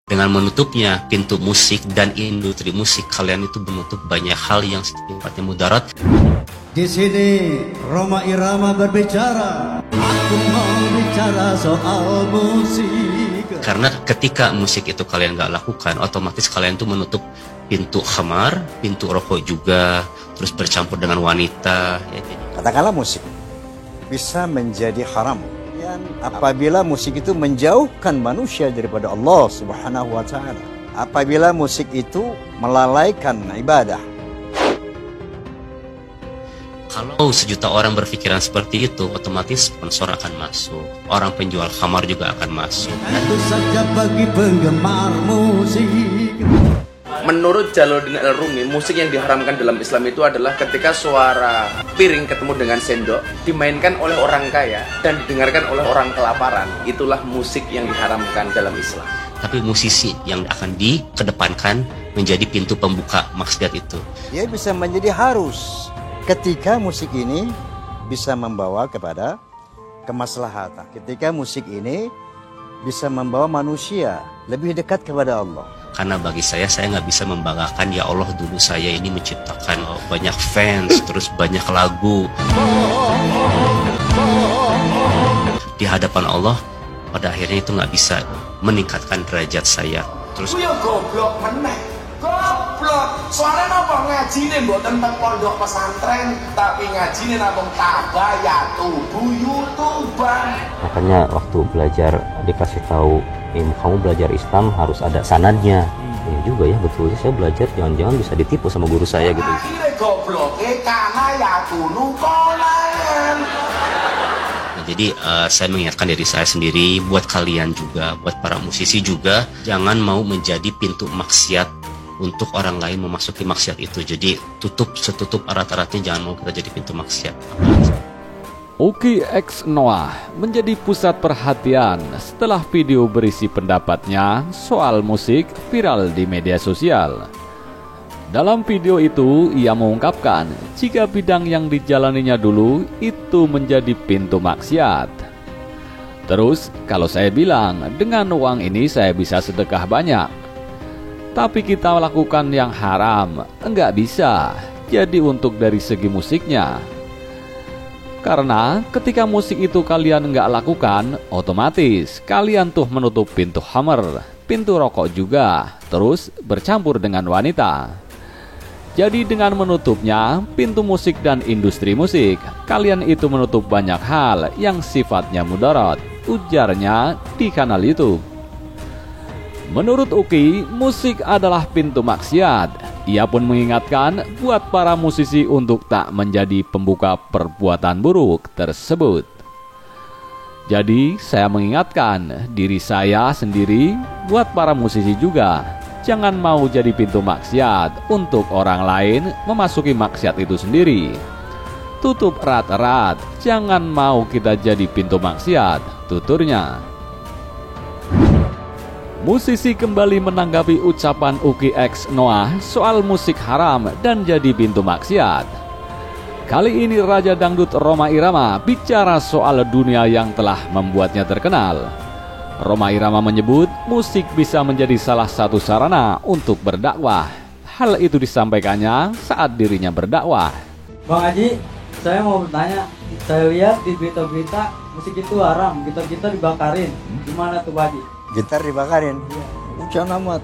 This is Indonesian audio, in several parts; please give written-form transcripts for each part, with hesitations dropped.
Dengan menutupnya pintu musik dan industri musik, kalian itu menutup banyak hal yang sifatnya mudarat. Di sini Rhoma Irama berbicara. Aku mau bicara soal musik. Karena ketika musik itu kalian gak lakukan, otomatis kalian tuh menutup pintu khamar, pintu rokok juga, terus bercampur dengan wanita. Ya, jadi. Katakanlah musik bisa menjadi haram. Apabila musik itu menjauhkan manusia daripada Allah Subhanahu wa Ta'ala, apabila musik itu melalaikan ibadah. Kalau 1 juta orang berpikiran seperti itu, otomatis sponsor akan masuk, orang penjual khamar juga akan masuk. Itu saja bagi penggemar musik. Menurut Jalaluddin Al-Rumi, musik yang diharamkan dalam Islam itu adalah ketika suara piring ketemu dengan sendok dimainkan oleh orang kaya dan didengarkan oleh orang kelaparan. Itulah musik yang diharamkan dalam Islam. Tapi musisi yang akan dikedepankan menjadi pintu pembuka maksiat itu. Dia bisa menjadi harus ketika musik ini bisa membawa kepada kemaslahatan. Ketika musik ini bisa membawa manusia lebih dekat kepada Allah. Karena bagi saya nggak bisa membanggakan, ya Allah dulu saya ini menciptakan banyak fans, terus banyak lagu. Di hadapan Allah, pada akhirnya itu nggak bisa meningkatkan derajat saya. Terus goblok meneh. Goblok. Soalnya napa ngajine mbok tentang pondok pesantren, tapi ngajine namung tabayatu buyutuban. Makanya waktu belajar dikasih tahu, kamu belajar Islam harus ada sanadnya. Ya juga ya, betul. Saya belajar jangan-jangan bisa ditipu sama guru saya gitu. Akhirnya goblok karena ya kuno kolan. Jadi saya mengingatkan diri saya sendiri, buat kalian juga, buat para musisi juga, jangan mau menjadi pintu maksiat untuk orang lain memasuki maksiat itu. Jadi tutup setutup erat-eratnya, jangan mau kita jadi pintu maksiat. Uky X Noah menjadi pusat perhatian setelah video berisi pendapatnya soal musik viral di media sosial. Dalam video itu, ia mengungkapkan jika bidang yang dijalaninya dulu itu menjadi pintu maksiat. Terus, kalau saya bilang, dengan uang ini saya bisa sedekah banyak. Tapi kita lakukan yang haram, enggak bisa. Jadi untuk dari segi musiknya. Karena ketika musik itu kalian enggak lakukan, otomatis kalian tuh menutup pintu khamar, pintu rokok juga, terus bercampur dengan wanita. Jadi dengan menutupnya pintu musik dan industri musik, kalian itu menutup banyak hal yang sifatnya mudarat, ujarnya di kanal YouTube. Menurut Uky, musik adalah pintu maksiat. Ia pun mengingatkan buat para musisi untuk tak menjadi pembuka perbuatan buruk tersebut. Jadi saya mengingatkan diri saya sendiri, buat para musisi juga, jangan mau jadi pintu maksiat untuk orang lain memasuki maksiat itu sendiri. Tutup erat-erat, jangan mau kita jadi pintu maksiat, tuturnya. Musisi kembali menanggapi ucapan Uky X Noah soal musik haram dan jadi pintu maksiat. Kali ini Raja Dangdut Rhoma Irama bicara soal dunia yang telah membuatnya terkenal. Rhoma Irama menyebut musik bisa menjadi salah satu sarana untuk berdakwah. Hal itu disampaikannya saat dirinya berdakwah. Bang Haji, saya mau bertanya. Saya lihat di berita-berita musik itu haram, gitar-gitar dibakarin. Gimana tuh Pak Haji? Gitar dibakarin, hujan amat.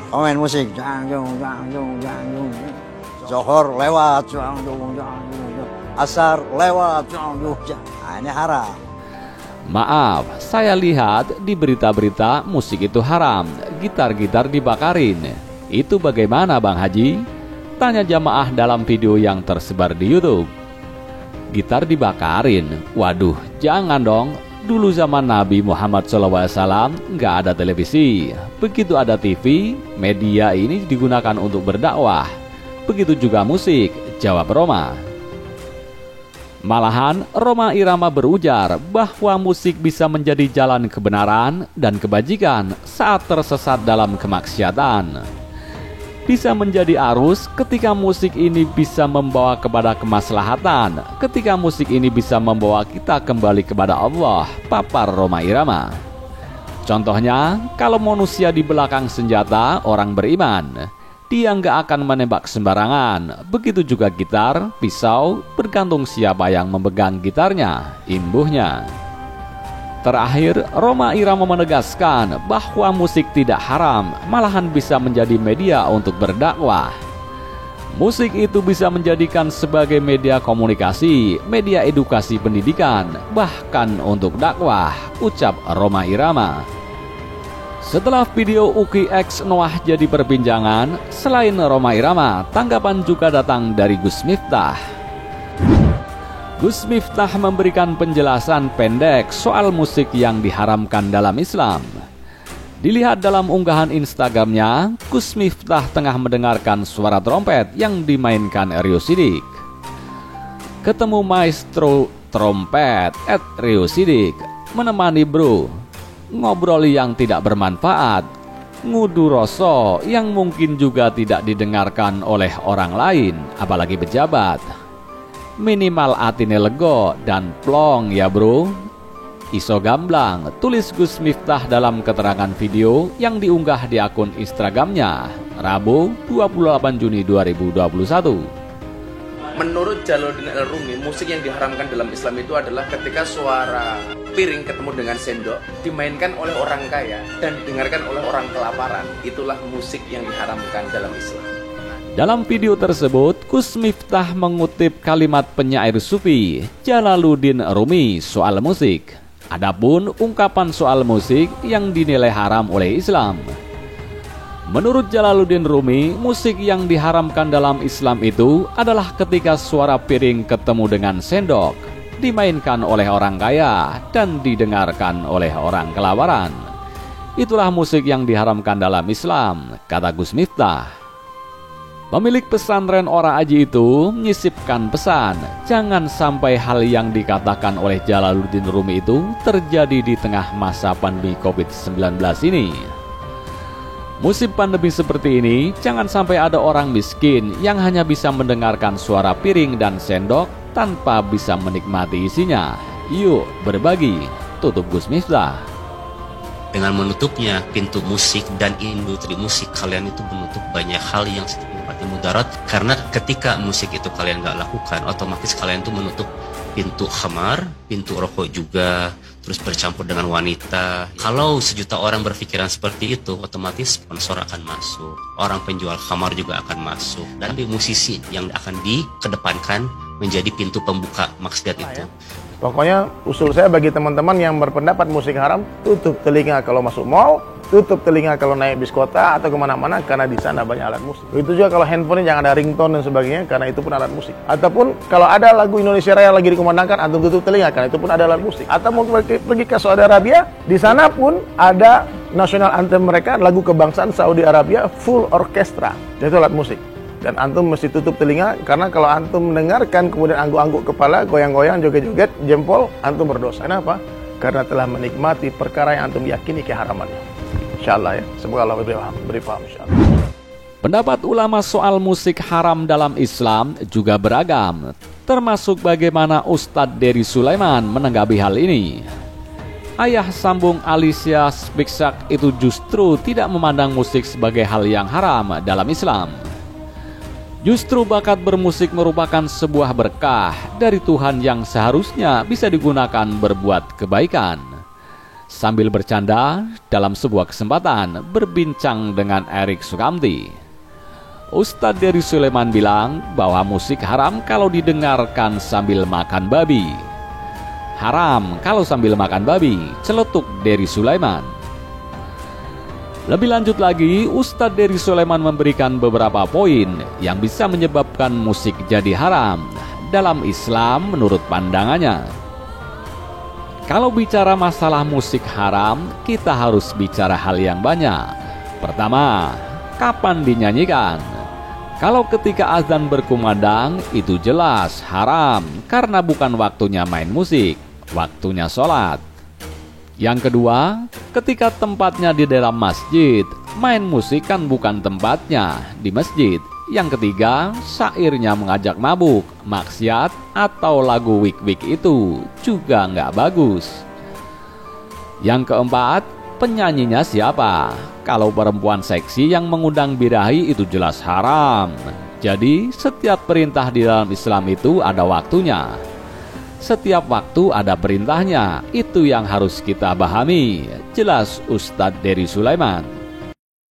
Komen musik, Zohor lewat, Asar lewat, ini haram. Maaf, saya lihat di berita-berita musik itu haram, gitar-gitar dibakarin. Itu bagaimana Bang Haji? Tanya jamaah dalam video yang tersebar di YouTube. Gitar dibakarin, waduh, jangan dong. Dulu zaman Nabi Muhammad SAW nggak ada televisi. Begitu ada TV, media ini digunakan untuk berdakwah. Begitu juga musik, jawab Rhoma. Malahan Rhoma Irama berujar bahwa musik bisa menjadi jalan kebenaran dan kebajikan saat tersesat dalam kemaksiatan. Bisa menjadi arus ketika musik ini bisa membawa kepada kemaslahatan, ketika musik ini bisa membawa kita kembali kepada Allah, papar Rhoma Irama. Contohnya, kalau manusia di belakang senjata orang beriman, dia nggak akan menembak sembarangan. Begitu juga gitar, pisau, bergantung siapa yang memegang gitarnya, imbuhnya. Terakhir, Rhoma Irama menegaskan bahwa musik tidak haram, malahan bisa menjadi media untuk berdakwah. Musik itu bisa menjadikan sebagai media komunikasi, media edukasi pendidikan, bahkan untuk dakwah, ucap Rhoma Irama. Setelah video Uky X Noah jadi perbincangan, selain Rhoma Irama, tanggapan juga datang dari Gus Miftah. Gus Miftah memberikan penjelasan pendek soal musik yang diharamkan dalam Islam. Dilihat dalam unggahan Instagramnya, Gus Miftah tengah mendengarkan suara trompet yang dimainkan Rio Siddiq. Ketemu maestro trompet Rio Siddiq, menemani bro, ngobrol yang tidak bermanfaat, ngudu rasa yang mungkin juga tidak didengarkan oleh orang lain, apalagi pejabat. Minimal atine lego dan plong ya bro. Iso gamblang, tulis Gus Miftah dalam keterangan video yang diunggah di akun Instagramnya Rabu 28 Juni 2021. Menurut Jalaluddin Al-Rumi, musik yang diharamkan dalam Islam itu adalah ketika suara piring ketemu dengan sendok dimainkan oleh orang kaya dan didengarkan oleh orang kelaparan. Itulah musik yang diharamkan dalam Islam. Dalam video tersebut, Gus Miftah mengutip kalimat penyair sufi Jalaluddin Rumi soal musik. Adapun ungkapan soal musik yang dinilai haram oleh Islam. Menurut Jalaluddin Rumi, musik yang diharamkan dalam Islam itu adalah ketika suara piring ketemu dengan sendok, dimainkan oleh orang kaya dan didengarkan oleh orang kelaparan. Itulah musik yang diharamkan dalam Islam, kata Gus Miftah. Pemilik pesantren Ora Aji itu menyisipkan pesan, jangan sampai hal yang dikatakan oleh Jalaluddin Rumi itu terjadi di tengah masa pandemi COVID-19 ini. Musim pandemi seperti ini, jangan sampai ada orang miskin yang hanya bisa mendengarkan suara piring dan sendok tanpa bisa menikmati isinya. Yuk berbagi, tutup Gus Miftah. Dengan menutupnya pintu musik dan industri musik, kalian itu menutup banyak hal yang sifatnya mudarat. Karena ketika musik itu kalian gak lakukan, otomatis kalian itu menutup pintu khamar, pintu rokok juga, terus bercampur dengan wanita. Kalau sejuta orang berpikiran seperti itu, otomatis sponsor akan masuk, orang penjual khamar juga akan masuk, dan musisi yang akan dikedepankan menjadi pintu pembuka maksiat itu. Pokoknya usul saya bagi teman-teman yang berpendapat musik haram, tutup telinga kalau masuk mall, tutup telinga kalau naik bis kota atau kemana-mana, karena di sana banyak alat musik. Itu juga kalau handphone jangan ada ringtone dan sebagainya, karena itu pun alat musik. Ataupun kalau ada lagu Indonesia Raya lagi dikumandangkan, antum tutup telinga, karena itu pun ada alat musik. Atau mau pergi ke Saudi Arabia, di sana pun ada national anthem mereka, lagu kebangsaan Saudi Arabia, full orkestra, itu alat musik. Dan antum mesti tutup telinga, karena kalau antum mendengarkan kemudian angguk-angguk kepala, goyang-goyang, joget-joget, jempol, antum berdosa. Kenapa? Karena telah menikmati perkara yang antum yakini keharamannya. Insyaallah ya, semoga Allah beri paham insyaallah. Pendapat ulama soal musik haram dalam Islam juga beragam, termasuk bagaimana Ustadz Dery Sulaiman menanggapi hal ini. Ayah sambung Alicia Spiksak itu justru tidak memandang musik sebagai hal yang haram dalam Islam. Justru bakat bermusik merupakan sebuah berkah dari Tuhan yang seharusnya bisa digunakan berbuat kebaikan. Sambil bercanda, dalam sebuah kesempatan berbincang dengan Erik Sukamti, Ustadz Dery Sulaiman bilang bahwa musik haram kalau didengarkan sambil makan babi. Haram kalau sambil makan babi, celetuk Dery Sulaiman. Lebih lanjut lagi, Ustadz Dery Sulaiman memberikan beberapa poin yang bisa menyebabkan musik jadi haram dalam Islam menurut pandangannya. Kalau bicara masalah musik haram, kita harus bicara hal yang banyak. Pertama, kapan dinyanyikan? Kalau ketika azan berkumandang, itu jelas haram karena bukan waktunya main musik, waktunya sholat. Yang kedua, ketika tempatnya di dalam masjid, main musik kan bukan tempatnya di masjid. Yang ketiga, syairnya mengajak mabuk, maksiat, atau lagu wik-wik itu juga nggak bagus. Yang keempat, penyanyinya siapa? Kalau perempuan seksi yang mengundang birahi itu jelas haram. Jadi setiap perintah di dalam Islam itu ada waktunya. Setiap waktu ada perintahnya. Itu yang harus kita pahami. Jelas Ustadz Dery Sulaiman.